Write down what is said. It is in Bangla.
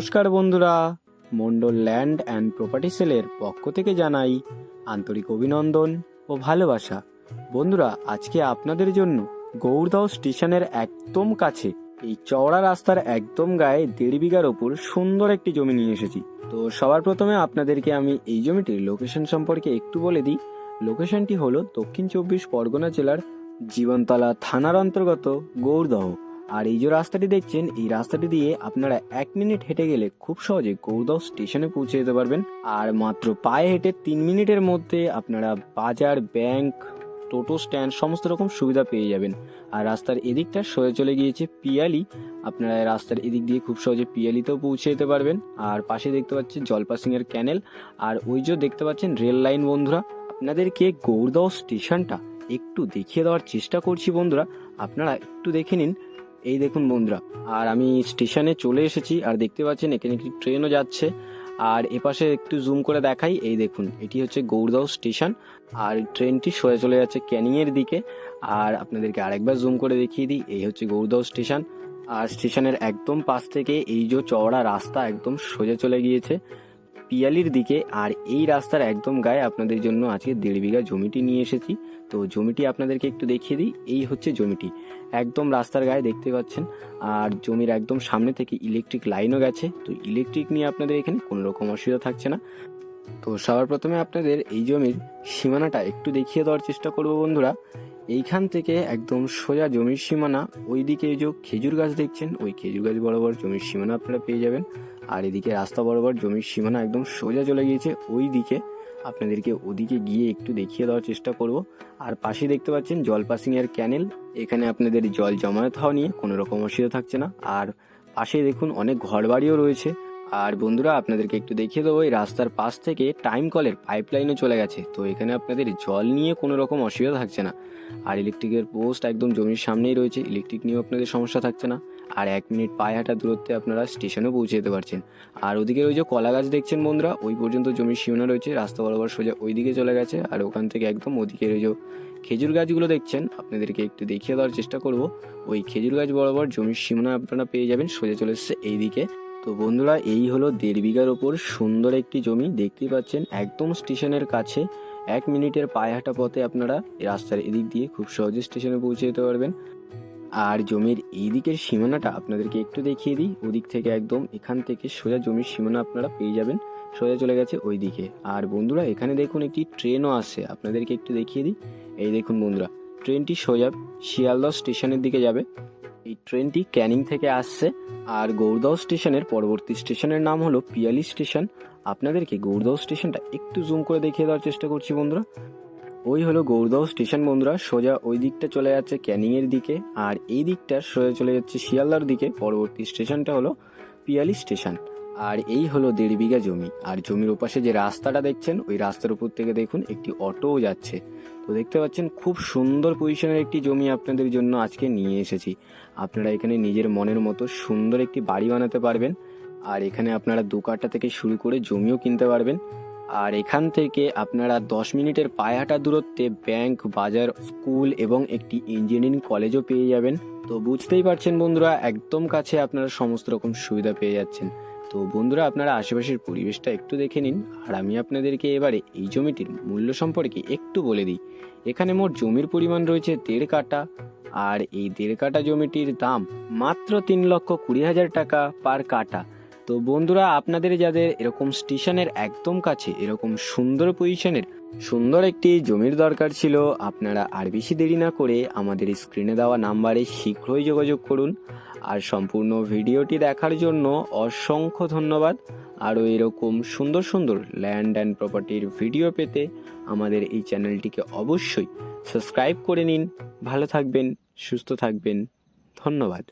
নমস্কার বন্ধুরা, মন্ডল ল্যান্ড অ্যান্ড প্রপার্টি সেলের পক্ষ থেকে জানাই আন্তরিক অভিনন্দন ও ভালোবাসা। বন্ধুরা, আজকে আপনাদের জন্য গৌরদহ স্টেশনের একদম কাছে এই চওড়া রাস্তার একদম গায়ে 1.5 বিঘার ওপর সুন্দর একটি জমি নিয়ে এসেছি। তো সবার প্রথমে আপনাদেরকে আমি এই জমিটির লোকেশন সম্পর্কে একটু বলে দিই। লোকেশনটি হলো দক্ষিণ 24 পরগনা জেলার জীবনতলা থানার অন্তর্গত গৌরদহ। আর এই যে রাস্তাটি দেখছেন, এই রাস্তাটি দিয়ে আপনারা 1 মিনিট হেঁটে গেলে খুব সহজে গৌরদহ স্টেশনে পৌঁছে যেতে পারবেন। আর মাত্র পায়ে হেঁটে 3 মিনিটের মধ্যে আপনারা বাজার, ব্যাংক, টোটো স্ট্যান্ড সমস্ত রকম সুবিধা পেয়ে যাবেন। আর রাস্তার এদিকটা সরে চলে গিয়েছে পিয়ালি। আপনারা রাস্তার এদিক দিয়ে খুব সহজে পিয়ালিতেও পৌঁছে যেতে পারবেন। আর পাশে দেখতে পাচ্ছেন জলপাসিংয়ের ক্যানেল, আর ওই যে দেখতে পাচ্ছেন রেল লাইন। বন্ধুরা, আপনাদেরকে গৌরদহ স্টেশনটা একটু দেখিয়ে দেওয়ার চেষ্টা করছি। বন্ধুরা, আপনারা একটু দেখে নিন। এই দেখুন বন্ধুরা, আর আমি স্টেশনে চলে এসেছি। আর দেখতে পাচ্ছেন এখানে একটি ট্রেনও যাচ্ছে। আর এপাশে একটু জুম করে দেখাই, এই দেখুন এটি হচ্ছে গৌরদহ স্টেশন। আর ট্রেনটি সরে চলে যাচ্ছে ক্যানিংয়ের দিকে। আর আপনাদেরকে আরেকবার জুম করে দেখিয়ে দিই, এই হচ্ছে গৌরদহ স্টেশন। আর স্টেশনের একদম পাশ থেকে এই যে চওড়া রাস্তা একদম সোজা চলে গিয়েছে পিয়ালির দিকে। আর এই রাস্তার একদম গায়ে আপনাদের জন্য আজকে 1.5 বিঘা জমিটি নিয়ে এসেছি। তো জমিটি আপনাদেরকে একটু দেখিয়ে দিই, এই হচ্ছে জমিটি একদম রাস্তার গায়ে দেখতে পাচ্ছেন। আর জমির একদম সামনে থেকে ইলেকট্রিক লাইনও গেছে। তো ইলেকট্রিক নিয়ে আপনাদের এখানে কোনো রকম অসুবিধা থাকছে না। তো সবার প্রথমে আপনাদের এই জমির সীমানাটা একটু দেখিয়ে দেওয়ার চেষ্টা করব। বন্ধুরা, এইখান থেকে একদম সোজা জমির সীমানা, ওইদিকে এই যে খেজুর গাছ দেখছেন, ওই খেজুর গাছ বরাবর জমির সীমানা আপনারা পেয়ে যাবেন। আর এদিকে রাস্তা বরাবর জমির সীমানা একদম সোজা চলে গিয়েছে ওই দিকে। আপনাদেরকে ওদিকে গিয়ে একটু দেখিয়ে দেওয়ার চেষ্টা করব। আর পাশে দেখতে পাচ্ছেন জলপাসিংয়ের ক্যানেল, এখানে আপনাদের জল জমায়েত হওয়া নিয়ে কোনো রকম অসুবিধা থাকছে না। আর পাশে দেখুন অনেক ঘরবাড়িও রয়েছে। আর বন্ধুরা, আপনাদেরকে একটু দেখিয়ে দেবো, এই রাস্তার পাশ থেকে টাইম কলের পাইপলাইনও চলে গেছে। তো এখানে আপনাদের জল নিয়ে কোনো রকম অসুবিধা থাকছে না। আর ইলেকট্রিকের পোস্ট একদম জমির সামনেই রয়েছে, ইলেকট্রিক নিয়েও আপনাদের সমস্যা থাকছে না। আর 1 মিনিট পায়ে হাঁটা দূরত্বে আপনারা স্টেশনেও পৌঁছে যেতে পারছেন। আর ওদিকে ওই যে কলা গাছ দেখছেন বন্ধুরা, ওই পর্যন্ত জমির সীমানা রয়েছে, রাস্তা বরাবর সোজা ওই দিকে চলে গেছে। আর ওখান থেকে একদম ওদিকে ওই যে খেজুর গাছগুলো দেখছেন, আপনাদেরকে একটু দেখিয়ে দেওয়ার চেষ্টা করব। ওই খেজুর গাছ বরাবর জমির সীমানা আপনারা পেয়ে যাবেন, সোজা চলে এসছে এই দিকে। তো বন্ধুরা, এই হলো 1.5 বিঘার ওপর সুন্দর একটি জমি দেখতেই পাচ্ছেন, একদম স্টেশনের কাছে। 1 মিনিটের পায়ে হাঁটা পথে আপনারা রাস্তার এদিক দিয়ে খুব সহজে স্টেশনে পৌঁছে যেতে পারবেন। আর জমির এই দিকের সীমানাটা আপনাদেরকে একটু দেখিয়ে দিই, ওদিক থেকে একদম এখান থেকে সোজা জমির সীমানা আপনারা পেয়ে যাবেন, সোজা চলে গেছে ওই দিকে। আর বন্ধুরা, এখানে দেখুন একটি ট্রেনও আসছে, আপনাদেরকে একটু দেখিয়ে দিই। এই দেখুন বন্ধুরা, ট্রেনটি সোজা শিয়ালদহ স্টেশনের দিকে যাবে। এই ট্রেনটি ক্যানিং থেকে আসছে। আর গৌরদহ স্টেশনের পরবর্তী স্টেশনের নাম হলো পিয়ালি স্টেশন। আপনাদেরকে গৌরদহ স্টেশনটা একটু জুম করে দেখিয়ে দেওয়ার চেষ্টা করছি। বন্ধুরা, ওই হলো গৌরদহ স্টেশন। বন্ধুরা, সোজা ওই দিকটা চলে যাচ্ছে ক্যানিংয়ের দিকে, আর এই দিকটা সোজা চলে যাচ্ছে শিয়ালদার দিকে। পরবর্তী স্টেশনটা হলো পিয়ালি স্টেশন। আর এই হলো 1.5 বিঘা জমি। আর জমির ওপাশে যে রাস্তাটা দেখছেন, ওই রাস্তার উপর থেকে দেখুন একটি অটোও যাচ্ছে। তো দেখতে পাচ্ছেন খুব সুন্দর পজিশনের একটি জমি আপনাদের জন্য আজকে নিয়ে এসেছি। আপনারা এখানে নিজের মনের মতো সুন্দর একটি বাড়ি বানাতে পারবেন। আর এখানে আপনারা 2 কাঠা থেকে শুরু করে জমিও কিনতে পারবেন। আর এখান থেকে আপনারা 10 মিনিটের পায়ে হাঁটা দূরত্বে ব্যাংক, বাজার, স্কুল এবং একটি ইঞ্জিনিয়ারিং কলেজও পেয়ে যাবেন। তো বুঝতেই পারছেন বন্ধুরা, একদম কাছে আপনারা সমস্ত রকম সুবিধা পেয়ে যাচ্ছেন। তো বন্ধুরা, আপনারা আশেপাশের পরিবেশটা একটু দেখে নিন। আর আমি আপনাদেরকে এবারে এই জমিটির মূল্য সম্পর্কে একটু বলে দিই। এখানে মোট জমির পরিমাণ রয়েছে 1.5 কাঠা। আর এই 1.5 কাঠা জমিটির দাম মাত্র 3,20,000 টাকা পার কাঠা। তো বন্ধুরা, আপনাদের যাদের এরকম স্টেশনের একদম কাছে এরকম সুন্দর পজিশনের সুন্দর একটি জমির দরকার ছিল, আপনারা আর বেশি দেরি না করে আমাদের স্ক্রিনে দেওয়া নাম্বারে শীঘ্রই যোগাযোগ করুন। আর সম্পূর্ণ ভিডিওটি দেখার জন্য অসংখ্য ধন্যবাদ। আরও এরকম সুন্দর সুন্দর ল্যান্ড অ্যান্ড প্রপার্টির ভিডিও পেতে আমাদের এই চ্যানেলটিকে অবশ্যই সাবস্ক্রাইব করে নিন। ভালো থাকবেন, সুস্থ থাকবেন, ধন্যবাদ।